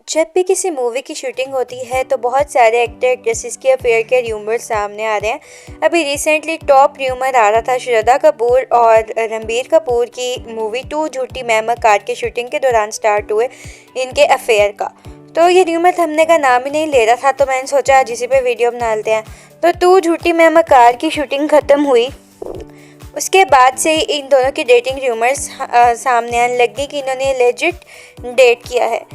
जब भी किसी मूवी की शूटिंग होती है तो बहुत सारे एक्टर एक्ट्रेसेस के अफेयर के र्यूमर सामने आ रहे हैं। अभी रिसेंटली टॉप र्यूमर आ रहा था श्रद्धा कपूर और रणबीर कपूर की मूवी टू झूठी मैं मकान की शूटिंग के दौरान स्टार्ट हुए इनके अफेयर का। तो ये र्यूमर थमने का नाम ही नहीं ले रहा था, तो मैंने सोचा आज इसी पे वीडियो बना लेते हैं। तो टू झूठी मैं मकान की शूटिंग ख़त्म हुई, उसके बाद से इन दोनों की डेटिंग र्यूमर्स सामने आने लगी कि इन्होंने लेजिट डेट किया है।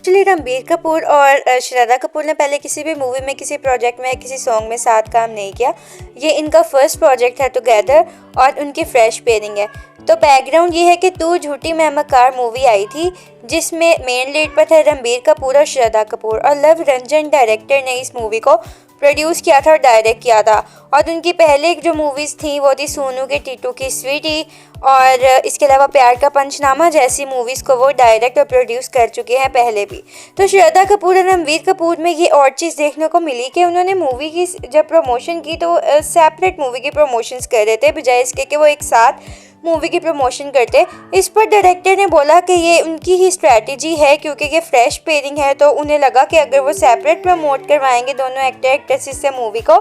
एक्चुअली रणबीर कपूर और श्रद्धा कपूर ने पहले किसी भी मूवी में, किसी प्रोजेक्ट में, किसी सॉन्ग में साथ काम नहीं किया। ये इनका फर्स्ट प्रोजेक्ट है टुगेदर और उनकी फ्रेश पेयरिंग है। तो बैकग्राउंड ये है कि तू झूठी मैं मकार मूवी आई थी जिसमें मेन लीड पर थे रणबीर कपूर और श्रद्धा कपूर, और लव रंजन डायरेक्टर ने इस मूवी को प्रोड्यूस किया था और डायरेक्ट किया था। और उनकी पहले जो मूवीज़ थी वो थी सोनू के टीटू की स्वीटी, और इसके अलावा प्यार का पंचनामा जैसी मूवीज़ को वो डायरेक्ट और प्रोड्यूस कर चुके हैं पहले भी। तो श्रद्धा कपूर और रणबीर कपूर में ये और चीज़ देखने को मिली कि उन्होंने मूवी की जब प्रमोशन की तो सेपरेट मूवी की प्रमोशंस कर रहे थे, बजाय इसके कि वो एक साथ मूवी की प्रमोशन करते। इस पर डायरेक्टर ने बोला कि ये उनकी ही स्ट्रैटेजी है, क्योंकि ये फ्रेश पेयरिंग है तो उन्हें लगा कि अगर वो सेपरेट प्रमोट करवाएंगे दोनों एक्टर एक्ट्रेसेस से मूवी को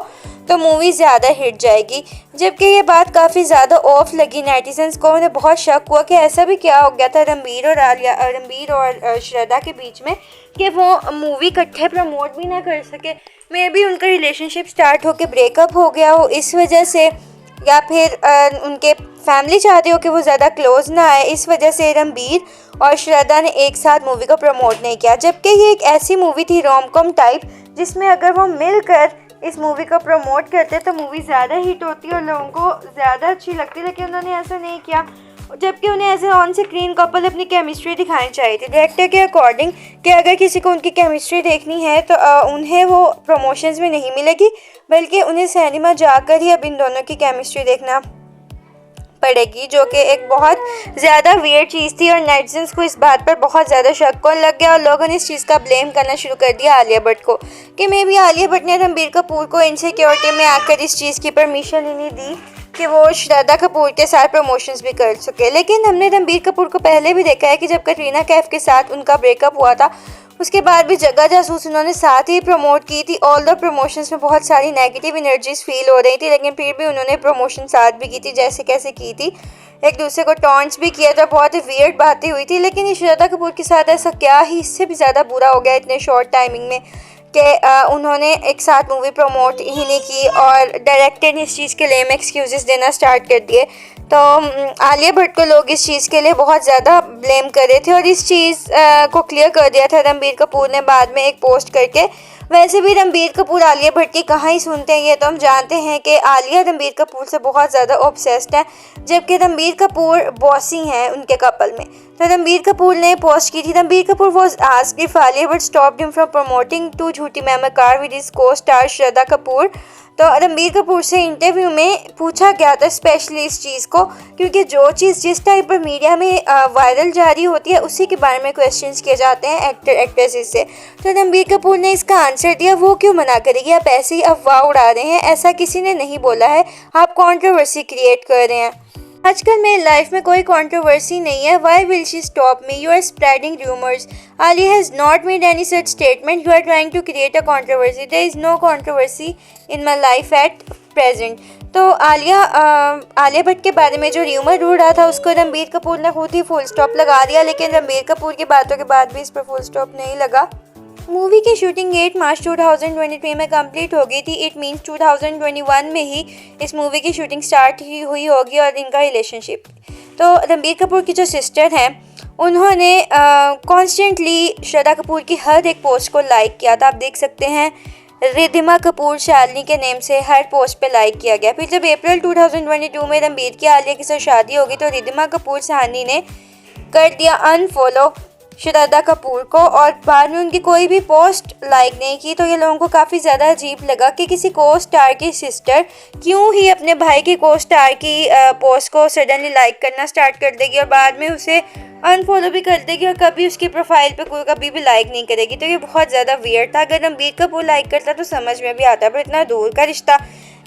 तो मूवी ज़्यादा हिट जाएगी। जबकि ये बात काफ़ी ज़्यादा ऑफ लगी नेटिजन्स को। उन्हें बहुत शक हुआ कि ऐसा भी क्या हो गया था रणबीर और श्रद्धा के बीच में कि वो मूवी इकट्ठे प्रमोट भी ना कर सके। मे बी उनका रिलेशनशिप स्टार्ट होकर ब्रेकअप हो गया हो इस वजह से, या फिर उनके फैमिली चाहते हो कि वो ज़्यादा क्लोज ना आए, इस वजह से रणबीर और श्रद्धा ने एक साथ मूवी को प्रमोट नहीं किया। जबकि ये एक ऐसी मूवी थी रोम कॉम टाइप जिसमें अगर वो मिलकर इस मूवी को प्रमोट करते तो मूवी ज़्यादा हिट होती और लोगों को ज़्यादा अच्छी लगती, लेकिन उन्होंने ऐसा नहीं किया। जबकि उन्हें ऐसे ऑन स्क्रीन कपल अपनी केमिस्ट्री दिखानी चाहिए थी डायरेक्टर के अकॉर्डिंग, कि अगर किसी को उनकी केमिस्ट्री देखनी है तो उन्हें वो प्रमोशंस में नहीं मिलेगी, बल्कि उन्हें सिनेमा जाकर ही अब इन दोनों की केमिस्ट्री देखना पड़ेगी, जो कि एक बहुत ज़्यादा वियर्ड चीज़ थी। और नेटिजन्स को इस बात पर बहुत ज़्यादा शक होने लग गया और लोगों ने इस चीज़ का ब्लेम करना शुरू कर दिया आलिया भट्ट को, कि मे बी आलिया भट्ट ने रणबीर कपूर को इनसिक्योरिटी में आकर इस चीज़ की परमिशन ही नहीं दी कि वो श्रद्धा कपूर के साथ प्रमोशंस भी कर सके। लेकिन हमने रणबीर कपूर को पहले भी देखा है कि जब कटरीना कैफ के साथ उनका ब्रेकअप हुआ था उसके बाद भी जगह जासूस उन्होंने साथ ही प्रमोट की थी। ऑल द प्रमोशंस में बहुत सारी नेगेटिव एनर्जीज फील हो रही थी, लेकिन फिर भी उन्होंने प्रमोशन साथ भी की थी जैसे कैसे की थी, एक दूसरे को टॉन्ट्स भी किया था, बहुत ही वियर्ड बातें हुई थी। लेकिन श्रद्धा कपूर के साथ ऐसा क्या ही इससे भी ज़्यादा बुरा हो गया इतने शॉर्ट टाइमिंग में कि उन्होंने एक साथ मूवी प्रमोट ही नहीं की और डायरेक्टर ने इस चीज़ के लिए एक्सक्यूज़ेस देना स्टार्ट कर दिए। तो आलिया भट्ट को लोग इस चीज़ के लिए बहुत ज़्यादा ब्लेम कर रहे थे और इस चीज़ को क्लियर कर दिया था रणबीर कपूर ने बाद में एक पोस्ट करके। वैसे भी रणबीर कपूर आलिया भट्ट की कहाँ ही सुनते हैं, ये तो हम जानते हैं कि आलिया रणबीर कपूर से बहुत ज़्यादा ऑब्सेस्ड है, जबकि रणबीर कपूर बॉसी हैं उनके कपल में। तो रणबीर कपूर ने पोस्ट की थी, Ranbir Kapoor was asked if Alia Bhatt stopped him from promoting Tu Jhoothi Main Makkaar with his co star Shraddha Kapoor. तो रणबीर कपूर से इंटरव्यू में पूछा गया था स्पेशली इस चीज़ को, क्योंकि जो चीज़ जिस टाइप पर मीडिया में वायरल जारी होती है उसी के बारे में क्वेश्चंस किए जाते हैं एक्टर एक्ट्रेसेस से। तो रणबीर कपूर ने इसका आंसर दिया, वो क्यों मना करेगी, आप ऐसे ही अफवाह उड़ा रहे हैं, ऐसा किसी ने नहीं बोला है, आप कंट्रोवर्सी क्रिएट कर रहे हैं। आजकल मेरी लाइफ में कोई कंट्रोवर्सी नहीं है, why will she stop me, you are spreading rumours, Alia has not made any such statement, you are trying to create a controversy, there is no controversy in my life at present. तो आलिया भट्ट के बारे में जो rumour उड़ रहा था उसको रणबीर कपूर ने खुद ही फुल स्टॉप लगा दिया, लेकिन रणबीर कपूर की बातों के बाद भी इस पर फुल स्टॉप नहीं लगा। मूवी की शूटिंग 8 मार्च 2023 में कंप्लीट हो गई थी। इट मीन्स 2021 में ही इस मूवी की शूटिंग स्टार्ट ही हुई होगी और इनका रिलेशनशिप। तो रणबीर कपूर की जो सिस्टर हैं उन्होंने कॉन्स्टेंटली श्रद्धा कपूर की हर एक पोस्ट को लाइक किया था। आप देख सकते हैं रिद्धिमा कपूर शालिनी के नेम से हर पोस्ट पे लाइक किया गया। फिर जब अप्रैल 2022 में रणबीर की आलिया के साथ शादी होगी तो रिद्धिमा कपूर शालिनी ने कर दिया अनफॉलो श्रद्धा कपूर को और बाद में उनकी कोई भी पोस्ट लाइक नहीं की। तो ये लोगों को काफ़ी ज़्यादा अजीब लगा कि किसी को स्टार की सिस्टर क्यों ही अपने भाई की को स्टार की पोस्ट को सडनली लाइक करना स्टार्ट कर देगी और बाद में उसे अनफॉलो भी कर देगी और कभी उसकी प्रोफाइल पे कोई कभी भी लाइक नहीं करेगी। तो ये बहुत ज़्यादा वियर्ड था। अगर रणबीर कपूर लाइक करता तो समझ में भी आता, पर इतना दूर का रिश्ता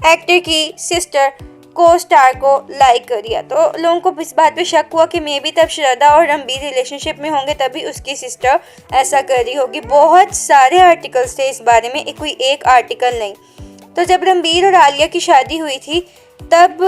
एक्टर की सिस्टर को स्टार को लाइक कर दिया। तो लोगों को इस बात पे शक हुआ कि मे बी तब श्रद्धा और रणबीर रिलेशनशिप में होंगे, तभी उसकी सिस्टर ऐसा कर रही होगी। बहुत सारे आर्टिकल्स थे इस बारे में, कोई एक आर्टिकल नहीं। तो जब रणबीर और आलिया की शादी हुई थी तब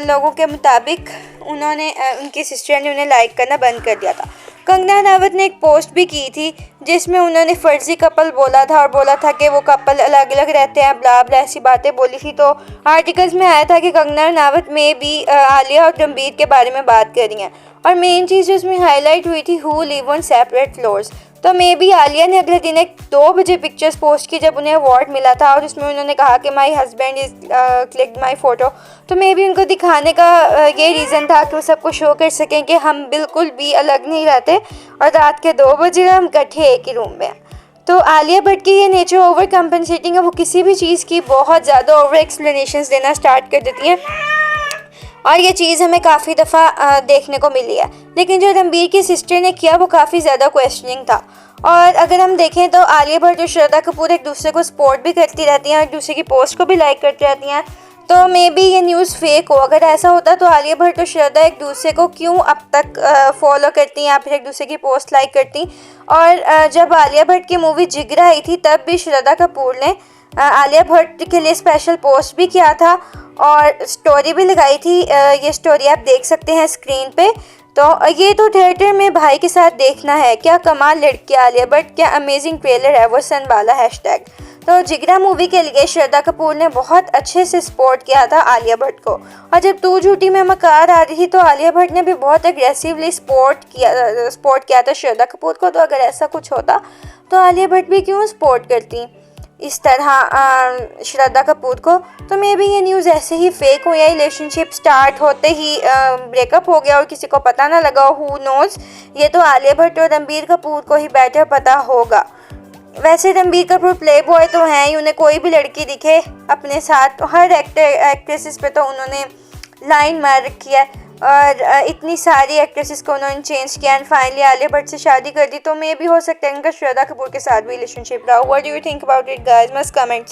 लोगों के मुताबिक उनकी सिस्टर ने उन्हें लाइक करना बंद कर दिया था। कंगना रनावत ने एक पोस्ट भी की थी जिसमें उन्होंने फर्जी कपल बोला था और बोला था कि वो कपल अलग अलग रहते हैं, ब्ला ब्ला ऐसी बातें बोली थी। तो आर्टिकल्स में आया था कि कंगना रनावत में भी आलिया और रणबीर के बारे में बात कर रही हैं। और मेन चीज़ जो इसमें हाईलाइट हुई थी, who live on separate floors. तो मे बी आलिया ने अगले दिन 2 बजे पिक्चर्स पोस्ट की जब उन्हें अवार्ड मिला था, और उसमें उन्होंने कहा कि my husband is clicked my photo. तो मे बी उनको दिखाने का ये रीज़न था कि वो सबको शो कर सकें कि हम बिल्कुल भी अलग नहीं रहते और रात के 2 बजे हम इकट्ठे एक ही रूम में हैं। तो आलिया भट्ट की ये नेचर ओवर कंपनसेटिंग है, वो किसी भी चीज़ की बहुत ज़्यादा ओवर एक्सप्लेनेशंस देना स्टार्ट कर देती हैं, और ये चीज़ हमें काफ़ी दफ़ा देखने को मिली है। लेकिन जो रणबीर की सिस्टर ने किया वो काफ़ी ज़्यादा क्वेश्चनिंग था। और अगर हम देखें तो आलिया भट्ट और श्रद्धा कपूर एक दूसरे को सपोर्ट भी करती रहती हैं और एक दूसरे की पोस्ट को भी लाइक करती रहती हैं। तो मे बी ये न्यूज़ फेक हो। अगर ऐसा होता तो आलिया भट्ट और श्रद्धा एक दूसरे को क्यों अब तक फॉलो करती या फिर एक दूसरे की पोस्ट लाइक करती। और जब आलिया भट्ट की मूवी जिगरा आई थी तब भी श्रद्धा कपूर ने आलिया भट्ट के लिए स्पेशल पोस्ट भी किया था और स्टोरी भी लगाई थी। ये स्टोरी आप देख सकते हैं स्क्रीन पे। तो ये तो थिएटर में भाई के साथ देखना है, क्या कमाल लड़की आलिया भट्ट, क्या अमेजिंग ट्रेलर है वो सनबाला हैशटैग। तो जिगरा मूवी के लिए श्रद्धा कपूर ने बहुत अच्छे से सपोर्ट किया था आलिया भट्ट को। और जब तू झूठी में मकार आ रही थी तो आलिया भट्ट ने भी बहुत एग्रेसिवली सपोर्ट किया था श्रद्धा कपूर को। तो अगर ऐसा कुछ होता तो आलिया भट्ट भी क्यों सपोर्ट करती इस तरह श्रद्धा कपूर को। तो मे बी ये न्यूज़ ऐसे ही फेक हो या रिलेशनशिप स्टार्ट होते ही ब्रेकअप हो गया और किसी को पता ना लगा, हु नोज़। ये तो आलिया भट्ट और रणबीर कपूर को ही बेटर पता होगा। वैसे रणबीर कपूर प्ले बॉय तो हैं ही, उन्हें कोई भी लड़की दिखे अपने साथ हर एक्ट्रेसेस पे तो उन्होंने लाइन मार रखी है, और इतनी सारी एक्ट्रेसेस को उन्होंने चेंज किया एंड फाइनली आलिया भट्ट से शादी कर दी। तो मे भी हो सकता है इनका श्रद्धा कपूर के साथ भी रिलेशनशिप रहा। What do you think about it guys? Must comment.